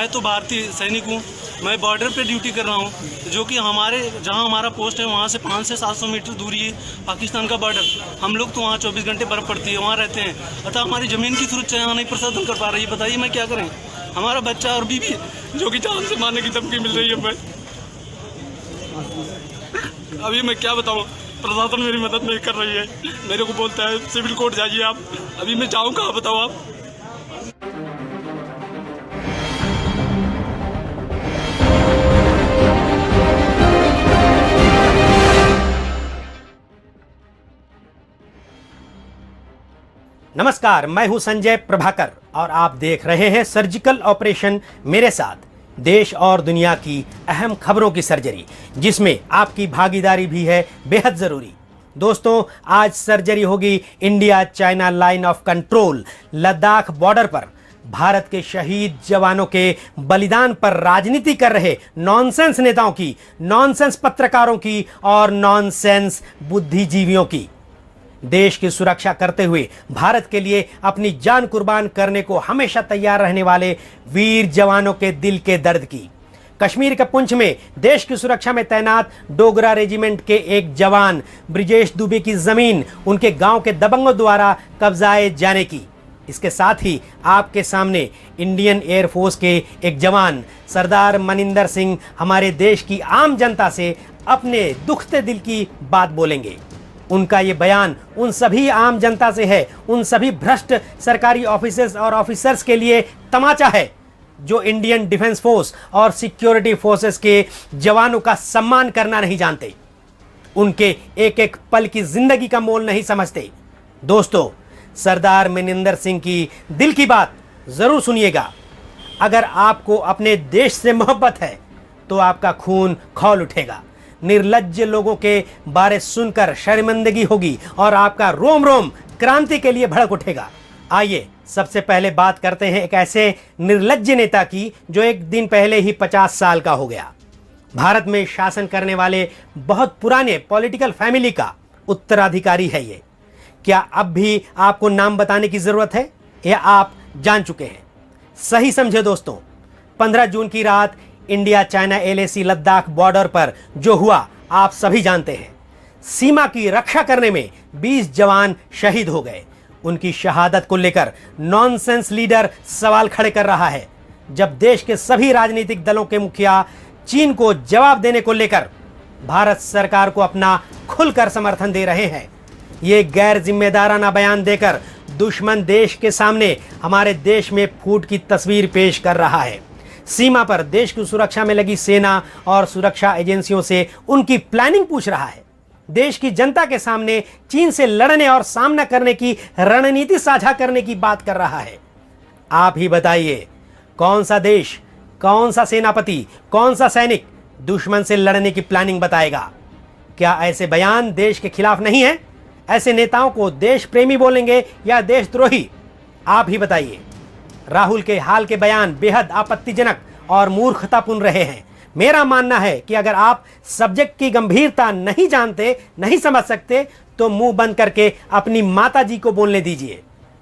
मैं तो भारतीय सैनिक हूँ। मैं बॉर्डर पे ड्यूटी कर रहा हूँ, जो कि जहाँ हमारा पोस्ट है वहाँ से 500 से 700 मीटर दूरी है पाकिस्तान का बॉर्डर। हम लोग तो वहाँ 24 घंटे बर्फ़ पड़ती है, वहाँ रहते हैं, अतः हमारी ज़मीन की सुरक्षा यहाँ नहीं प्रशासन कर पा रही है। बताइए मैं क्या करें? हमारा बच्चा और बीवी जो कि जान से मारने की धमकी मिल रही है। मैं अभी मैं क्या बताऊँ, प्रशासन मेरी मदद नहीं कर रही है। मेरे को बोलता है सिविल कोर्ट जाइए आप। अभी मैं जाऊँ कहाँ, बताओ आप? नमस्कार, मैं हूं संजय प्रभाकर और आप देख रहे हैं सर्जिकल ऑपरेशन मेरे साथ, देश और दुनिया की अहम खबरों की सर्जरी, जिसमें आपकी भागीदारी भी है बेहद जरूरी। दोस्तों, आज सर्जरी होगी India China line of control Ladakh border पर। भारत के शहीद जवानों के बलिदान पर राजनीति कर रहे नॉनसेंस नेताओं की, नॉनसेंस पत्रकारों की और नॉनसेंस बुद्धिजीवियों की। देश की सुरक्षा करते हुए भारत के लिए अपनी जान कुर्बान करने को हमेशा तैयार रहने वाले वीर जवानों के दिल के दर्द की। कश्मीर के पुंछ में देश की सुरक्षा में तैनात डोगरा रेजिमेंट के एक जवान ब्रिजेश दुबे की जमीन उनके गांव के दबंगों द्वारा कब्जाए जाने की। इसके साथ ही आपके सामने इंडियन एयरफोर्स के एक जवान सरदार मनिंदर सिंह हमारे देश की आम जनता से अपने दुखते दिल की बात बोलेंगे। उनका ये बयान उन सभी आम जनता से है, उन सभी भ्रष्ट सरकारी ऑफिसर्स और ऑफिसर्स के लिए तमाचा है जो इंडियन डिफेंस फोर्स और सिक्योरिटी फोर्सेस के जवानों का सम्मान करना नहीं जानते, उनके एक एक पल की जिंदगी का मोल नहीं समझते। दोस्तों, सरदार मनिंदर सिंह की दिल की बात जरूर सुनिएगा। अगर आपको अपने देश से मोहब्बत है तो आपका खून खौल उठेगा। निर्लज्ज लोगों के बारे सुनकर शर्मिंदगी होगी और आपका रोम रोम क्रांति के लिए भड़क उठेगा। आइए सबसे पहले बात करते हैं एक ऐसे निर्लज्ज नेता की जो एक दिन पहले ही 50 साल का हो गया। भारत में शासन करने वाले बहुत पुराने पॉलिटिकल फैमिली का उत्तराधिकारी है ये। क्या अब भी आपको नाम बताने की जरूरत है या आप जान चुके हैं? सही समझे दोस्तों, 15 जून की रात India China LAC Ladakh border पर जो हुआ आप सभी जानते हैं। सीमा की रक्षा करने में 20 जवान शहीद हो गए। उनकी शहादत को लेकर नॉनसेंस लीडर सवाल खड़े कर रहा है। जब देश के सभी राजनीतिक दलों के मुखिया चीन को जवाब देने को लेकर भारत सरकार को अपना खुलकर समर्थन दे रहे हैं, ये गैर जिम्मेदाराना बयान देकर दुश्मन देश के सामने हमारे देश में फूट की तस्वीर पेश कर रहा है। सीमा पर देश की सुरक्षा में लगी सेना और सुरक्षा एजेंसियों से उनकी प्लानिंग पूछ रहा है। देश की जनता के सामने चीन से लड़ने और सामना करने की रणनीति साझा करने की बात कर रहा है। आप ही बताइए, कौन सा देश, कौन सा सेनापति, कौन सा सैनिक दुश्मन से लड़ने की प्लानिंग बताएगा? क्या ऐसे बयान देश के खिलाफ नहीं है? ऐसे नेताओं को देश प्रेमी बोलेंगे या देशद्रोही? आप ही बताइए। राहुल के हाल के बयान बेहद आपत्तिजनक और मूर्खतापूर्ण रहे हैं। मेरा मानना है कि अगर आप सब्जेक्ट की गंभीरता नहीं जानते, नहीं समझ सकते, तो मुंह बंद करके अपनी माता जी को बोलने दीजिए।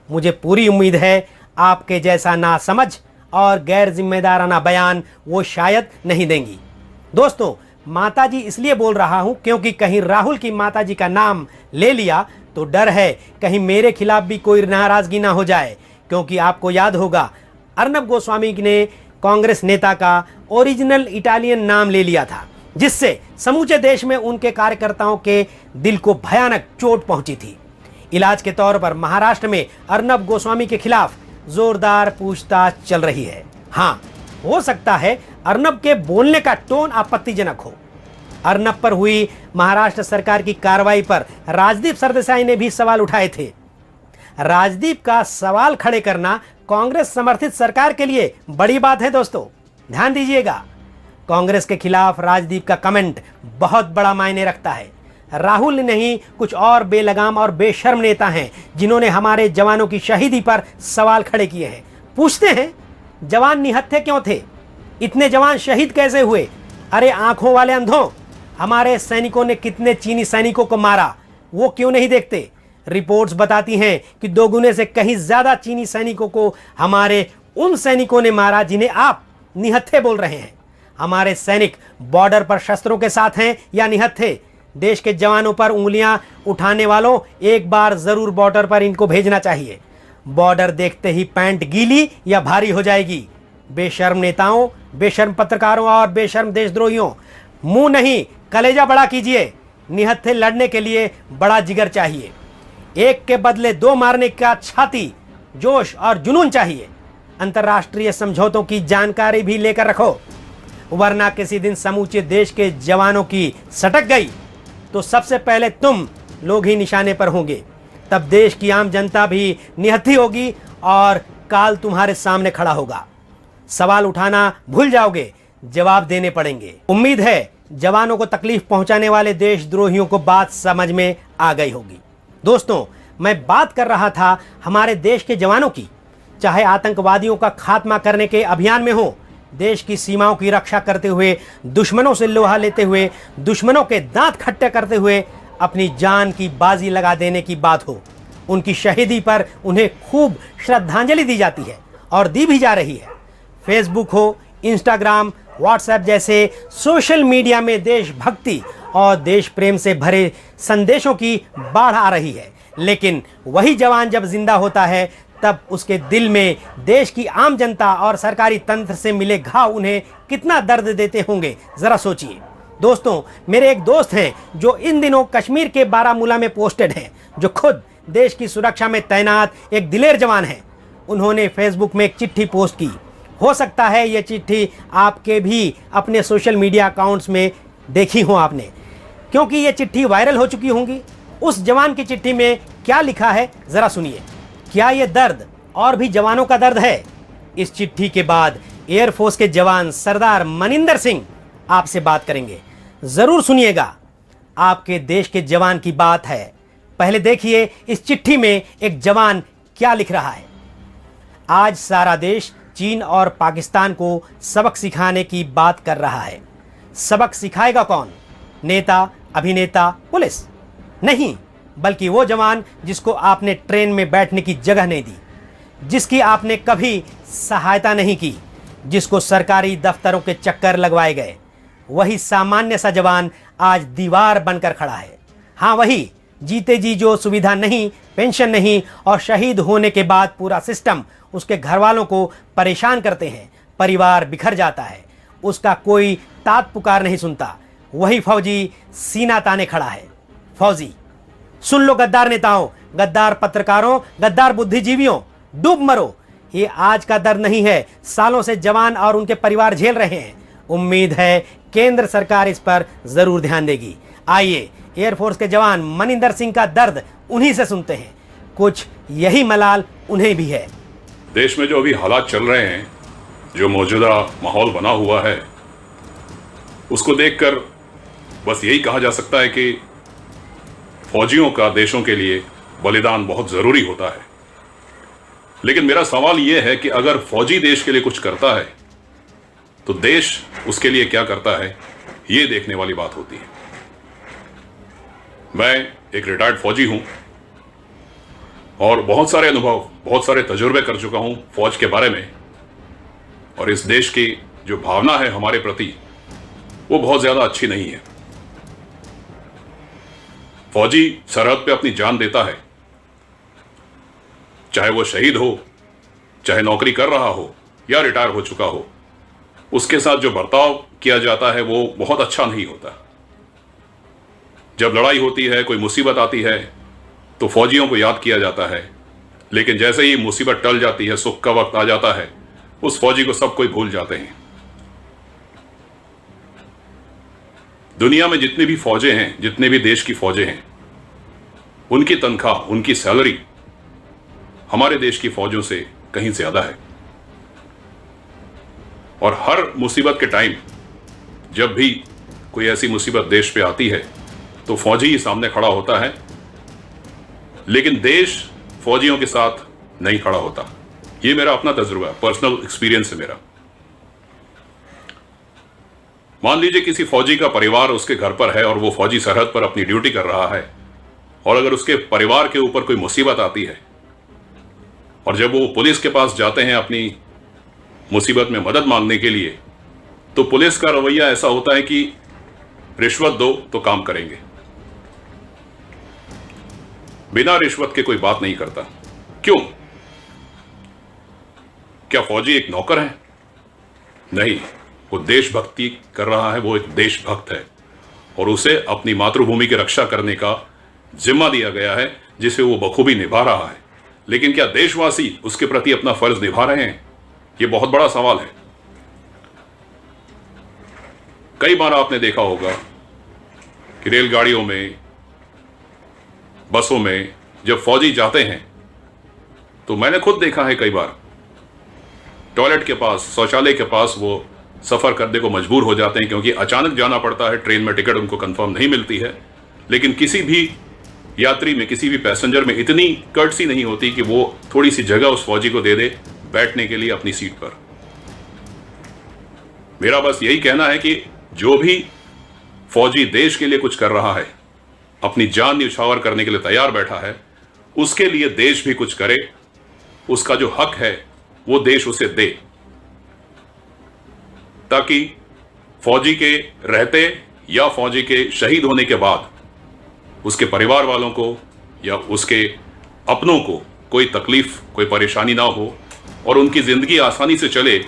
मुझे पूरी उम्मीद है आपके जैसा नासमझ और गैर जिम्मेदाराना बयान वो शायद नहीं देंगी। दोस्तों, माता जी इसलिए बोल रहा हूं क्योंकि कहीं राहुल की माता जी का नाम ले लिया तो डर है कहीं मेरे खिलाफ भी कोई नाराजगी ना हो जाए। क्योंकि आपको याद होगा, अर्नब गोस्वामी ने कांग्रेस नेता का ओरिजिनल इटालियन नाम ले लिया था, जिससे समूचे देश में उनके कार्यकर्ताओं के दिल को भयानक चोट पहुंची थी। इलाज के तौर पर महाराष्ट्र में अर्नब गोस्वामी के खिलाफ जोरदार पूछताछ चल रही है। हाँ, हो सकता है अर्नब के बोलने का टोन आपत्तिजनक हो। अर्नब पर हुई महाराष्ट्र सरकार की कार्रवाई पर राजदीप सरदेसाई ने भी सवाल उठाए थे। राजदीप का सवाल खड़े करना कांग्रेस समर्थित सरकार के लिए बड़ी बात है। दोस्तों, ध्यान दीजिएगा, कांग्रेस के खिलाफ राजदीप का कमेंट बहुत बड़ा मायने रखता है। राहुल नहीं, कुछ और बेलगाम और बेशर्म नेता हैं जिन्होंने हमारे जवानों की शहीदी पर सवाल खड़े किए हैं। पूछते हैं, जवान निहत्थे क्यों थे? इतने जवान शहीद कैसे हुए? अरे आंखों वाले अंधों, हमारे सैनिकों ने कितने चीनी सैनिकों को मारा वो क्यों नहीं देखते? रिपोर्ट्स बताती हैं कि दोगुने से कहीं ज्यादा चीनी सैनिकों को हमारे उन सैनिकों ने मारा जिन्हें आप निहत्थे बोल रहे हैं। हमारे सैनिक बॉर्डर पर शस्त्रों के साथ हैं या निहत्थे? देश के जवानों पर उंगलियां उठाने वालों, एक बार जरूर बॉर्डर पर इनको भेजना चाहिए। बॉर्डर देखते ही पैंट गीली या भारी हो जाएगी। बेशर्म नेताओं, बेशर्म पत्रकारों और बेशर्म देशद्रोहियों, मुंह नहीं कलेजा बड़ा कीजिए। निहत्थे लड़ने के लिए बड़ा जिगर चाहिए। एक के बदले दो मारने का छाती, जोश और जुनून चाहिए। अंतर्राष्ट्रीय समझौतों की जानकारी भी लेकर रखो, वरना किसी दिन समूचे देश के जवानों की सटक गई तो सबसे पहले तुम लोग ही निशाने पर होंगे। तब देश की आम जनता भी निहत्थी होगी और काल तुम्हारे सामने खड़ा होगा। सवाल उठाना भूल जाओगे, जवाब देने पड़ेंगे। उम्मीद है जवानों को तकलीफ पहुंचाने वाले देशद्रोहियों को बात समझ में आ गई होगी। दोस्तों, मैं बात कर रहा था हमारे देश के जवानों की, चाहे आतंकवादियों का खात्मा करने के अभियान में हो, देश की सीमाओं की रक्षा करते हुए, दुश्मनों से लोहा लेते हुए, दुश्मनों के दांत खट्टे करते हुए अपनी जान की बाजी लगा देने की बात हो। उनकी शहीदी पर उन्हें खूब श्रद्धांजलि दी जाती है और दी भी जा रही है। फेसबुक हो, इंस्टाग्राम, व्हाट्सएप जैसे सोशल मीडिया में देशभक्ति और देश प्रेम से भरे संदेशों की बाढ़ आ रही है। लेकिन वही जवान जब जिंदा होता है तब उसके दिल में देश की आम जनता और सरकारी तंत्र से मिले घाव उन्हें कितना दर्द देते होंगे, जरा सोचिए। दोस्तों, मेरे एक दोस्त हैं जो इन दिनों कश्मीर के बारामूला में पोस्टेड हैं, जो खुद देश की सुरक्षा में तैनात एक दिलेर जवान हैं। उन्होंने फेसबुक में एक चिट्ठी पोस्ट की। हो सकता है ये चिट्ठी आपके भी अपने सोशल मीडिया अकाउंट्स में देखी हो आपने, क्योंकि ये चिट्ठी वायरल हो चुकी होंगी। उस जवान की चिट्ठी में क्या लिखा है जरा सुनिए। क्या ये दर्द और भी जवानों का दर्द है? इस चिट्ठी के बाद एयरफोर्स के जवान सरदार मनिंदर सिंह आपसे बात करेंगे, जरूर सुनिएगा। आपके देश के जवान की बात है। पहले देखिए इस चिट्ठी में एक जवान क्या लिख रहा है। आज सारा देश चीन और पाकिस्तान को सबक सिखाने की बात कर रहा है। सबक सिखाएगा कौन? नेता, अभिनेता, पुलिस? नहीं, बल्कि वो जवान जिसको आपने ट्रेन में बैठने की जगह नहीं दी, जिसकी आपने कभी सहायता नहीं की, जिसको सरकारी दफ्तरों के चक्कर लगवाए गए। वही सामान्य सा जवान आज दीवार बनकर खड़ा है। हाँ, वही जीते जी जो सुविधा नहीं, पेंशन नहीं और शहीद होने के बाद पूरा सिस्टम उसके घर वालों को परेशान करते हैं, परिवार बिखर जाता है, उसका कोई तात पुकार नहीं सुनता। वही फौजी सीना ताने खड़ा है। फौजी, सुन लो गद्दार नेताओं, गद्दार पत्रकारों, गद्दार बुद्धिजीवियों, डूब मरो। ये आज का दर्द नहीं है, सालों से जवान और उनके परिवार झेल रहे हैं। उम्मीद है केंद्र सरकार इस पर जरूर ध्यान देगी। आइए एयरफोर्स के जवान मनिंदर सिंह का दर्द उन्हीं से सुनते हैं। कुछ यही मलाल उन्हें भी है। देश में जो अभी हालात चल रहे हैं, जो मौजूदा माहौल बना हुआ है, उसको देखकर बस यही कहा जा सकता है कि फौजियों का देशों के लिए बलिदान बहुत ज़रूरी होता है। लेकिन मेरा सवाल यह है कि अगर फौजी देश के लिए कुछ करता है तो देश उसके लिए क्या करता है, ये देखने वाली बात होती है। मैं एक रिटायर्ड फौजी हूं और बहुत सारे अनुभव, बहुत सारे तजुर्बे कर चुका हूं फौज के बारे में। और इस देश की जो भावना है हमारे प्रति, वो बहुत ज़्यादा अच्छी नहीं है। फौजी सरहद पे अपनी जान देता है, चाहे वो शहीद हो, चाहे नौकरी कर रहा हो या रिटायर हो चुका हो। उसके साथ जो बर्ताव किया जाता है वो बहुत अच्छा नहीं होता। जब लड़ाई होती है, कोई मुसीबत आती है, तो फौजियों को याद किया जाता है। लेकिन जैसे ही मुसीबत टल जाती है, सुख का वक्त आ जाता है, उस फौजी को सब कोई भूल जाते हैं। दुनिया में जितने भी फौजें हैं, जितने भी देश की फौजें हैं, उनकी तनख्वाह, उनकी सैलरी हमारे देश की फौजों से कहीं ज्यादा है। और हर मुसीबत के टाइम, जब भी कोई ऐसी मुसीबत देश पे आती है, तो फौजी ही सामने खड़ा होता है। लेकिन देश फौजियों के साथ नहीं खड़ा होता। ये मेरा अपना तजुर्बा है, पर्सनल एक्सपीरियंस है मेरा। मान लीजिए किसी फौजी का परिवार उसके घर पर है और वो फौजी सरहद पर अपनी ड्यूटी कर रहा है, और अगर उसके परिवार के ऊपर कोई मुसीबत आती है और जब वो पुलिस के पास जाते हैं अपनी मुसीबत में मदद मांगने के लिए, तो पुलिस का रवैया ऐसा होता है कि रिश्वत दो तो काम करेंगे, बिना रिश्वत के कोई बात नहीं करता। क्यों? क्या फौजी एक नौकर है? नहीं, वो देशभक्ति कर रहा है, वो एक देशभक्त है और उसे अपनी मातृभूमि की रक्षा करने का जिम्मा दिया गया है, जिसे वो बखूबी निभा रहा है। लेकिन क्या देशवासी उसके प्रति अपना फर्ज निभा रहे हैं? यह बहुत बड़ा सवाल है। कई बार आपने देखा होगा कि रेलगाड़ियों में, बसों में जब फौजी जाते हैं तो मैंने खुद देखा है कई बार टॉयलेट के पास, शौचालय के पास वो सफर करने को मजबूर हो जाते हैं, क्योंकि अचानक जाना पड़ता है, ट्रेन में टिकट उनको कंफर्म नहीं मिलती है। लेकिन किसी भी यात्री में, किसी भी पैसेंजर में इतनी कर्टसी नहीं होती कि वो थोड़ी सी जगह उस फौजी को दे दे बैठने के लिए अपनी सीट पर। मेरा बस यही कहना है कि जो भी फौजी देश के लिए कुछ कर रहा है, अपनी जान न्यौछावर करने के लिए तैयार बैठा है, उसके लिए देश भी कुछ करे। उसका जो हक है वो देश उसे दे, ताकि फौजी के रहते या फौजी के शहीद होने के बाद उसके परिवार वालों को या उसके अपनों को कोई तकलीफ, कोई परेशानी ना हो और उनकी जिंदगी आसानी से चले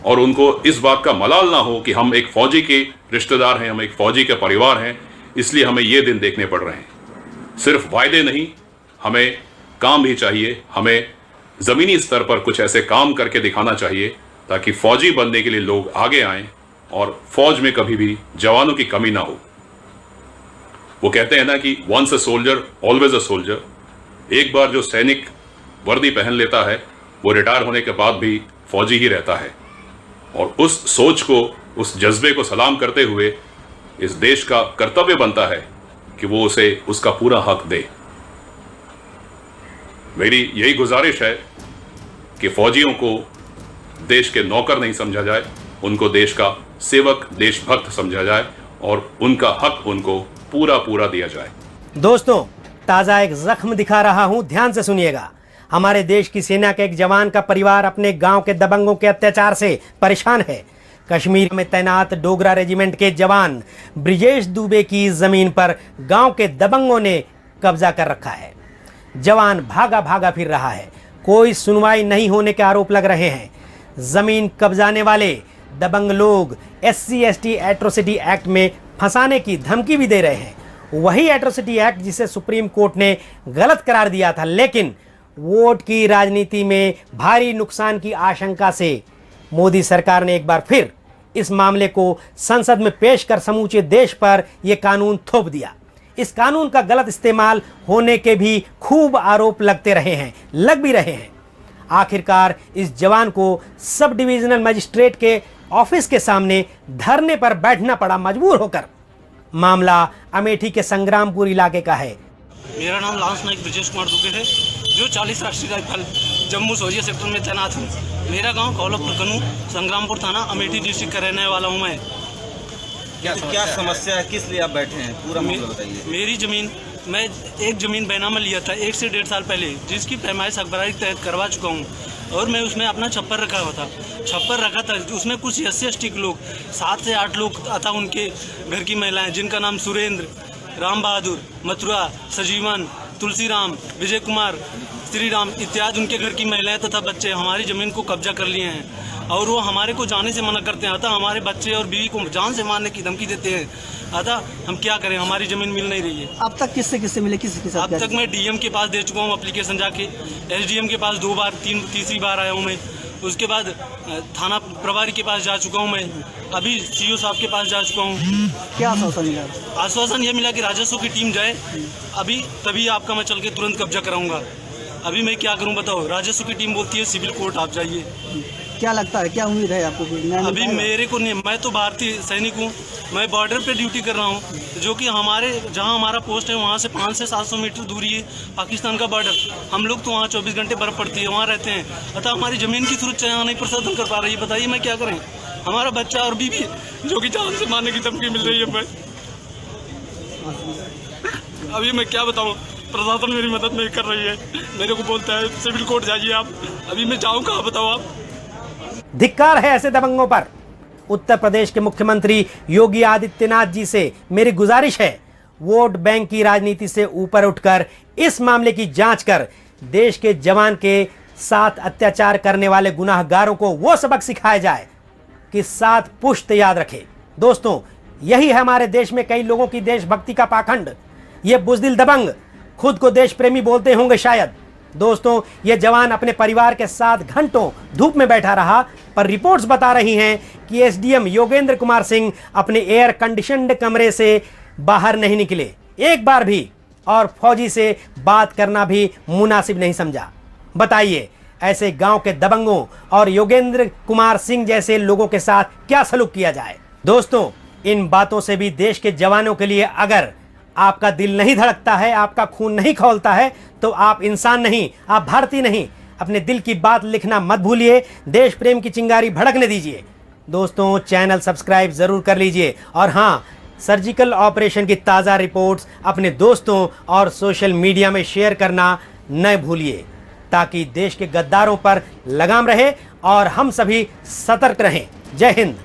और उनको इस बात का मलाल ना हो कि हम एक फौजी के रिश्तेदार हैं, हम एक फौजी के परिवार हैं, इसलिए हमें ये दिन देखने पड़ रहे हैं। सिर्फ वायदे नहीं, हमें काम भी चाहिए। हमें जमीनी स्तर पर कुछ ऐसे काम करके दिखाना चाहिए ताकि फौजी बनने के लिए लोग आगे आएं और फौज में कभी भी जवानों की कमी ना हो। वो कहते हैं ना कि once a soldier always a soldier. एक बार जो सैनिक वर्दी पहन लेता है वो रिटायर होने के बाद भी फौजी ही रहता है। और उस सोच को, उस जज्बे को सलाम करते हुए इस देश का कर्तव्य बनता है कि वो उसे उसका पूरा हक दे। मेरी यही गुजारिश है कि फौजियों को देश के नौकर नहीं समझा जाए, उनको देश का सेवक, देशभक्त समझा जाए और उनका हक उनको पूरा पूरा दिया जाए। दोस्तों, ताज़ा एक जख्म दिखा रहा हूं, ध्यान से सुनिएगा। हमारे देश की सेना के एक जवान का परिवार अपने गांव के दबंगों के अत्याचार से परेशान है। कश्मीर में तैनात डोगरा रेजिमेंट के जवान ब्रिजेश दुबे की जमीन पर गांव के दबंगों ने कब्जा कर रखा है। जवान भागा भागा फिर रहा है, कोई सुनवाई नहीं होने के आरोप लग रहे हैं। जमीन कब्जाने वाले दबंग लोग SC/ST एट्रोसिटी एक्ट में फंसाने की धमकी भी दे रहे हैं। वही एट्रोसिटी एक्ट जिसे सुप्रीम कोर्ट ने गलत करार दिया था, लेकिन वोट की राजनीति में भारी नुकसान की आशंका से मोदी सरकार ने एक बार फिर इस मामले को संसद में पेश कर समूचे देश पर यह कानून थोप दिया। इस कानून का गलत इस्तेमाल होने के भी खूब आरोप लगते रहे हैं, लग भी रहे हैं। आखिरकार इस जवान को सब डिविजनल मजिस्ट्रेट के ऑफिस के सामने धरने पर बैठना पड़ा मजबूर होकर। मामला अमेठी के संग्रामपुर इलाके का है। मेरा नाम लांस नायक ब्रिजेश कुमार दुबे है, जो 40 राष्ट्रीय राइफल जम्मू सोजिया सेक्टर में तैनात हूँ। मेरा गांव कौलपुर कनू, संग्रामपुर थाना, अमेठी डिस्ट्रिक्ट का रहने वाला हूँ मैं। क्या समस्या है, किस लिए आप बैठे हैं, पूरा मामला बताइए। मेरी ज़मीन, मैं एक ज़मीन बैनामा लिया था 1 से 1.5 साल पहले, जिसकी पैमाइश अखबारी के तहत करवा चुका हूँ और मैं उसमें अपना छप्पर रखा हुआ था। छप्पर रखा था, उसमें कुछ SC/ST के लोग 7 से 8 लोग अतः उनके घर की महिलाएं, जिनका नाम सुरेंद्र, राम बहादुर, मथुरा, सजीवन, तुलसीराम, विजय कुमार, श्री राम इत्यादि उनके घर की महिलाएं तथा बच्चे हमारी ज़मीन को कब्जा कर लिए हैं और वो हमारे को जाने से मना करते हैं। अतः हमारे बच्चे और बीवी को जान से मारने की धमकी देते हैं। अतः हम क्या करें, हमारी ज़मीन मिल नहीं रही है। अब तक किससे मिले, किसके साथ? अब तक मैं DM के पास दे चुका हूँ एप्लीकेशन जाके, SDM के पास 2 बार, तीसरी बार आया हूँ मैं। उसके बाद थाना प्रभारी के पास जा चुका हूँ मैं, अभी CO साहब के पास जा चुका हूँ। क्या आश्वासन मिला? आश्वासन ये मिला कि राजस्व की टीम जाए अभी, तभी आपका मैं चल के तुरंत कब्जा कराऊंगा। अभी मैं क्या करूं बताओ, राजस्व की टीम बोलती है सिविल कोर्ट आप जाइए। क्या लगता है, क्या उम्मीद है आपको? अभी मेरे को नहीं, मैं तो भारतीय सैनिक हूँ, मैं बॉर्डर पे ड्यूटी कर रहा हूँ, जो कि जहाँ हमारा पोस्ट है वहाँ से 500 से 700 मीटर दूरी है पाकिस्तान का बॉर्डर। हम लोग तो वहाँ 24 घंटे बर्फ पड़ती है, वहाँ रहते हैं। अतः हमारी ज़मीन की सुरक्षा यहाँ नहीं प्रसाधन कर पा रही है। बताइए मैं क्या करें, हमारा बच्चा और बीवी जो कि जान से मारने की धमकी मिल रही है। मैं अभी मैं क्या बताऊँ, प्रशासन मेरी मदद नहीं कर रही है। मेरे को बोलता है सिविल कोर्ट जाइए आप, अभी मैं जाऊँ कहाँ बताओ आप। धिक्कार है ऐसे दबंगों पर। उत्तर प्रदेश के मुख्यमंत्री योगी आदित्यनाथ जी से मेरी गुजारिश है, वोट बैंक की राजनीति से ऊपर उठकर इस मामले की जांच कर देश के जवान के साथ अत्याचार करने वाले गुनाहगारों को वो सबक सिखाया जाए कि सात पुश्त याद रखे। दोस्तों, यही है हमारे देश में कई लोगों की देशभक्ति का पाखंड। ये बुजदिल दबंग खुद को देश प्रेमी बोलते होंगे शायद। दोस्तों, ये जवान अपने परिवार के साथ घंटों धूप में बैठा रहा, पर रिपोर्ट्स बता रही हैं कि एसडीएम योगेंद्र कुमार सिंह अपने एयर कंडीशनड कमरे से बाहर नहीं निकले एक बार भी, और फौजी से बात करना भी मुनासिब नहीं समझा। बताइए, ऐसे गांव के दबंगों और योगेंद्र कुमार सिंह जैसे लोगों के साथ क्या सलूक किया जाए। दोस्तों, इन बातों से भी देश के जवानों के लिए अगर आपका दिल नहीं धड़कता है, आपका खून नहीं खौलता है, तो आप इंसान नहीं, आप भारतीय नहीं। अपने दिल की बात लिखना मत भूलिए, देश प्रेम की चिंगारी भड़कने दीजिए। दोस्तों, चैनल सब्सक्राइब जरूर कर लीजिए, और हाँ, सर्जिकल ऑपरेशन की ताज़ा रिपोर्ट्स अपने दोस्तों और सोशल मीडिया में शेयर करना न भूलिए, ताकि देश के गद्दारों पर लगाम रहे और हम सभी सतर्क रहें। जय हिंद।